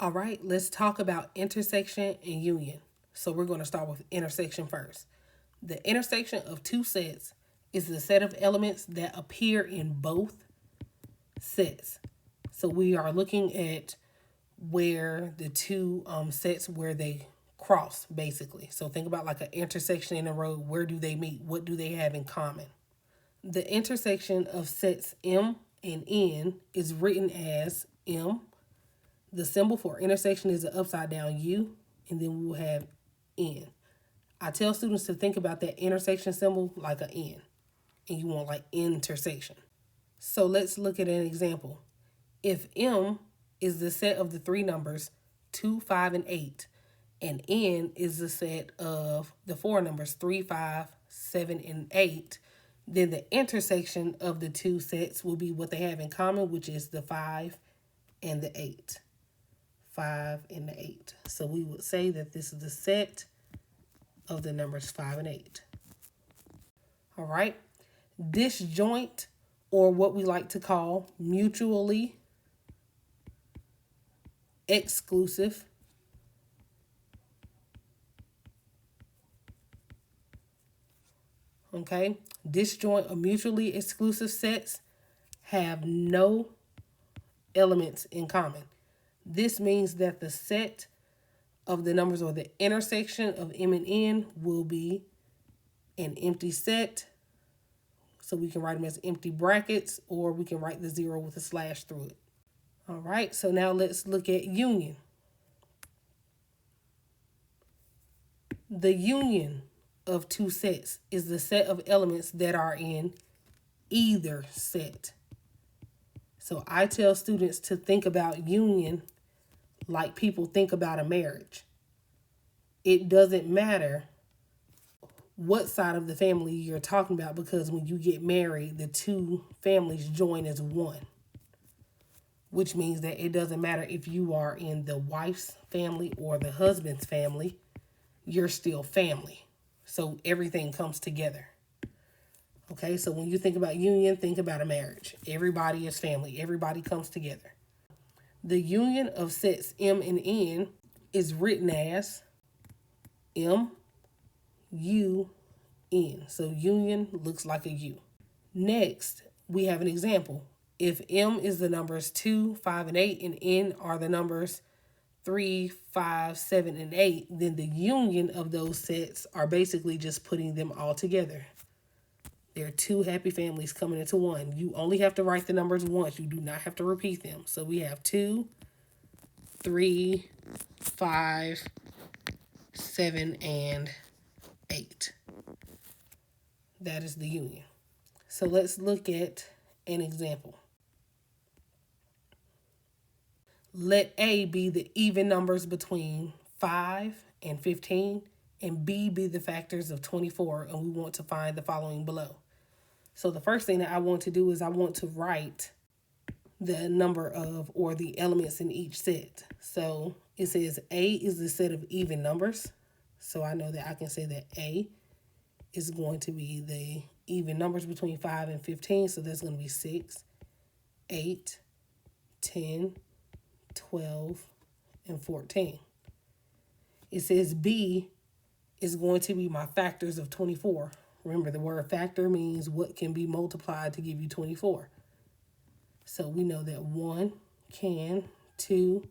All right, let's talk about intersection and union. So we're going to start with intersection first. The intersection of two sets is the set of elements that appear in both sets. So we are looking at where the two sets where they cross, basically. So think about like an intersection in a road. Where do they meet? What do they have in common? The intersection of sets M and N is written as M. The symbol for intersection is an upside down U, and then we will have N. I tell students to think about that intersection symbol like an N, and you want like intersection. So let's look at an example. If M is the set of the three numbers 2, 5, and 8, and N is the set of the four numbers 3, 5, 7, and 8, then the intersection of the two sets will be what they have in common, which is the 5 and the 8. 5 and the 8. So we would say that this is the set of the numbers 5 and 8. All right. Disjoint, or what we like to call mutually exclusive, okay? Disjoint or mutually exclusive sets have no elements in common. This means that the set of the numbers, or the intersection of M and N, will be an empty set. So we can write them as empty brackets, or we can write the 0 with a slash through it. All right, so now let's look at union. The union of two sets is the set of elements that are in either set. So I tell students to think about union like people think about a marriage. It doesn't matter what side of the family you're talking about, because when you get married, the two families join as one, which means that it doesn't matter if you are in the wife's family or the husband's family, you're still family. So everything comes together. Okay, so when you think about union, think about a marriage. Everybody is family. Everybody comes together. The union of sets M and N is written as M, U, N. So union looks like a U. Next, we have an example. If M is the numbers 2, 5, and 8, and N are the numbers 3, 5, 7, and 8, then the union of those sets are basically just putting them all together. There are two happy families coming into one. You only have to write the numbers once. You do not have to repeat them. So we have 2, 3, 5, 7, and 8. That is the union. So let's look at an example. Let A be the even numbers between 5 and 15, and B be the factors of 24, and we want to find the following below. So the first thing that I want to do is I want to write the number of, or the elements in each set. So it says A is the set of even numbers. So I know that I can say that A is going to be the even numbers between 5 and 15. So that's going to be 6, 8, 10, 12, and 14. It says B is going to be my factors of 24. Remember, the word factor means what can be multiplied to give you 24. So we know that 1 can, 2,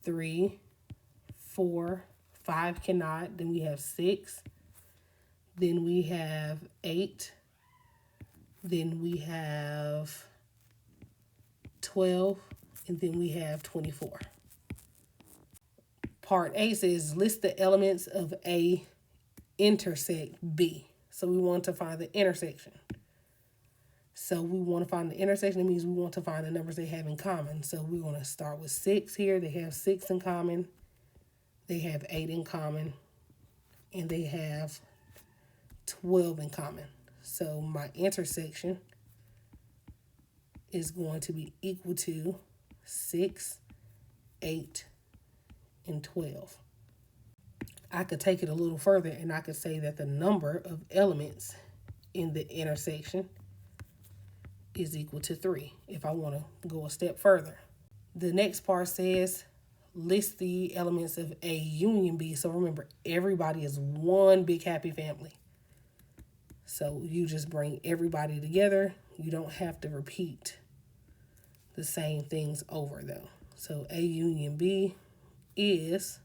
3, 4, 5 cannot. Then we have 6. Then we have 8. Then we have 12. And then we have 24. Part A says list the elements of A intersect B. So we want to find the intersection. So we want to find the intersection. It means we want to find the numbers they have in common. So we're going to start with 6 here. They have 6 in common. They have 8 in common. And they have 12 in common. So my intersection is going to be equal to 6, 8, and 12. I could take it a little further, and I could say that the number of elements in the intersection is equal to 3 if I want to go a step further. The next part says list the elements of A union B. So remember, everybody is one big happy family. So you just bring everybody together. You don't have to repeat the same things over though. So A union B is,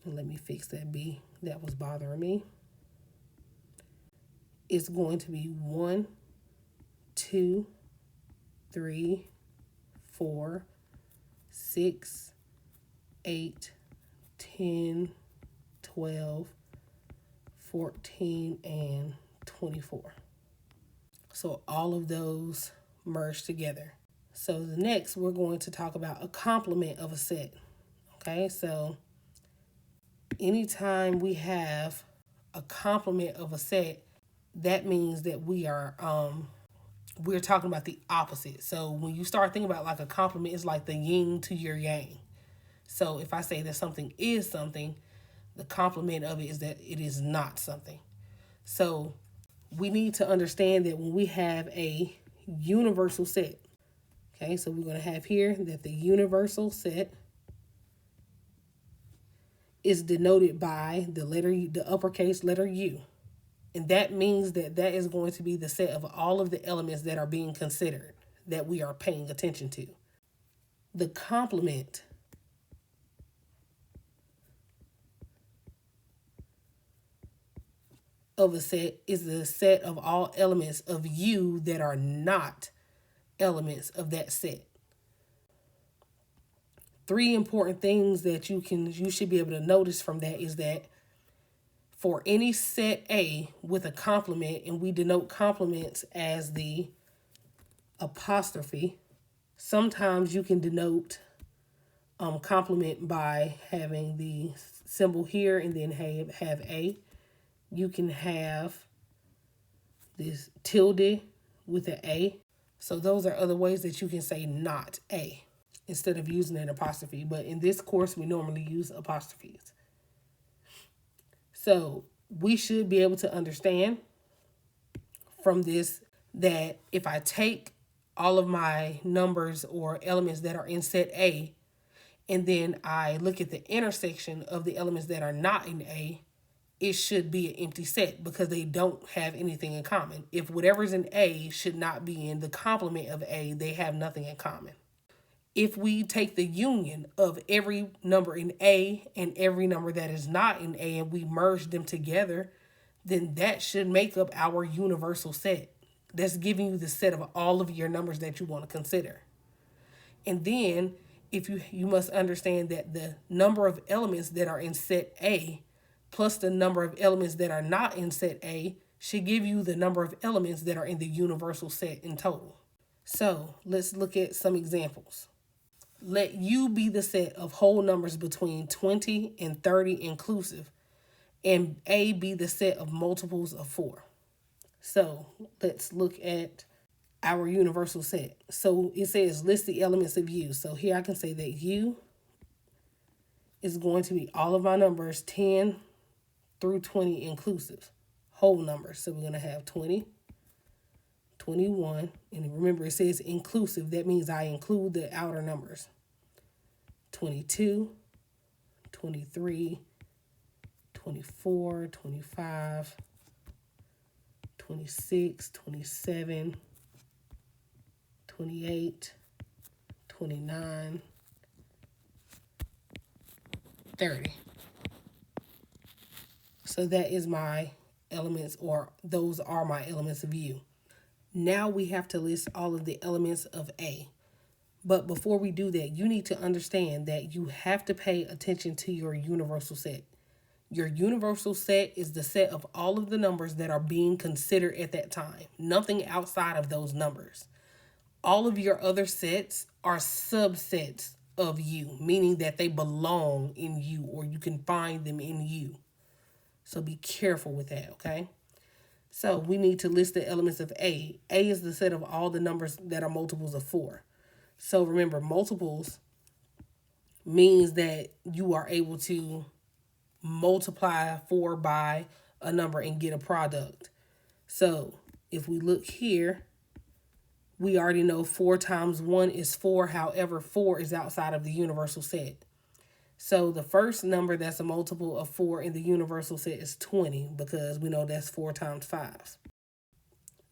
let me fix that B that was bothering me. It's going to be 1, 2, 3, 4, 6, 8, 10, 12, 14, and 24. So all of those merge together. So the next, we're going to talk about a complement of a set. Okay, so anytime we have a complement of a set, that means that we're talking about the opposite. So when you start thinking about like a complement, it's like the yin to your yang. So if I say that something is something, the complement of it is that it is not something. So we need to understand that when we have a universal set, okay, so we're going to have here that the universal set is denoted by the uppercase letter U. And that means that that is going to be the set of all of the elements that are being considered, that we are paying attention to. The complement of a set is the set of all elements of U that are not elements of that set. 3 important things that you should be able to notice from that is that for any set A with a complement, and we denote complements as the apostrophe, sometimes you can denote complement by having the symbol here and then have A. You can have this tilde with an A. So those are other ways that you can say not A instead of using an apostrophe. But in this course, we normally use apostrophes. So we should be able to understand from this that if I take all of my numbers or elements that are in set A, and then I look at the intersection of the elements that are not in A, it should be an empty set because they don't have anything in common. If whatever's in A should not be in the complement of A, they have nothing in common. If we take the union of every number in A and every number that is not in A and we merge them together, then that should make up our universal set. That's giving you the set of all of your numbers that you want to consider. And then if you must understand that the number of elements that are in set A plus the number of elements that are not in set A should give you the number of elements that are in the universal set in total. So let's look at some examples. Let U be the set of whole numbers between 20 and 30 inclusive, and A be the set of multiples of 4. So let's look at our universal set. So it says list the elements of U. So here I can say that U is going to be all of my numbers 10 through 20 inclusive, whole numbers. So we're going to have 20, 21, and remember it says inclusive. That means I include the outer numbers. 22, 23, 24, 25, 26, 27, 28, 29, 30. So that is my elements, or those are my elements of U. Now we have to list all of the elements of A. But before we do that, you need to understand that you have to pay attention to your universal set. Your universal set is the set of all of the numbers that are being considered at that time. Nothing outside of those numbers. All of your other sets are subsets of U, meaning that they belong in U or you can find them in U. So be careful with that, okay? So we need to list the elements of A. A is the set of all the numbers that are multiples of 4. So remember, multiples means that you are able to multiply 4 by a number and get a product. So if we look here, we already know 4 times 1 is 4. However, 4 is outside of the universal set. So the first number that's a multiple of 4 in the universal set is 20, because we know that's 4 times 5.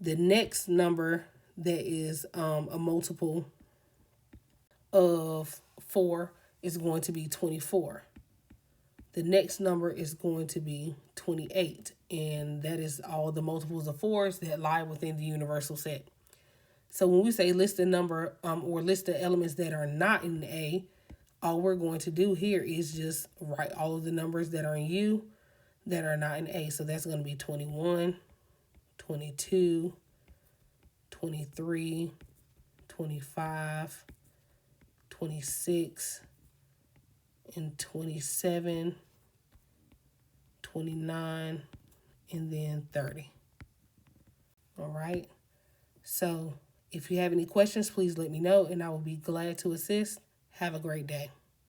The next number that is a multiple of 4 is going to be 24. The next number is going to be 28, and that is all the multiples of 4s that lie within the universal set. So when we say list the number or list the elements that are not in A, all we're going to do here is just write all of the numbers that are in U that are not in A. So that's going to be 21, 22, 23, 25, 26, and 27, 29, and then 30. All right. So if you have any questions, please let me know, and I will be glad to assist. Have a great day.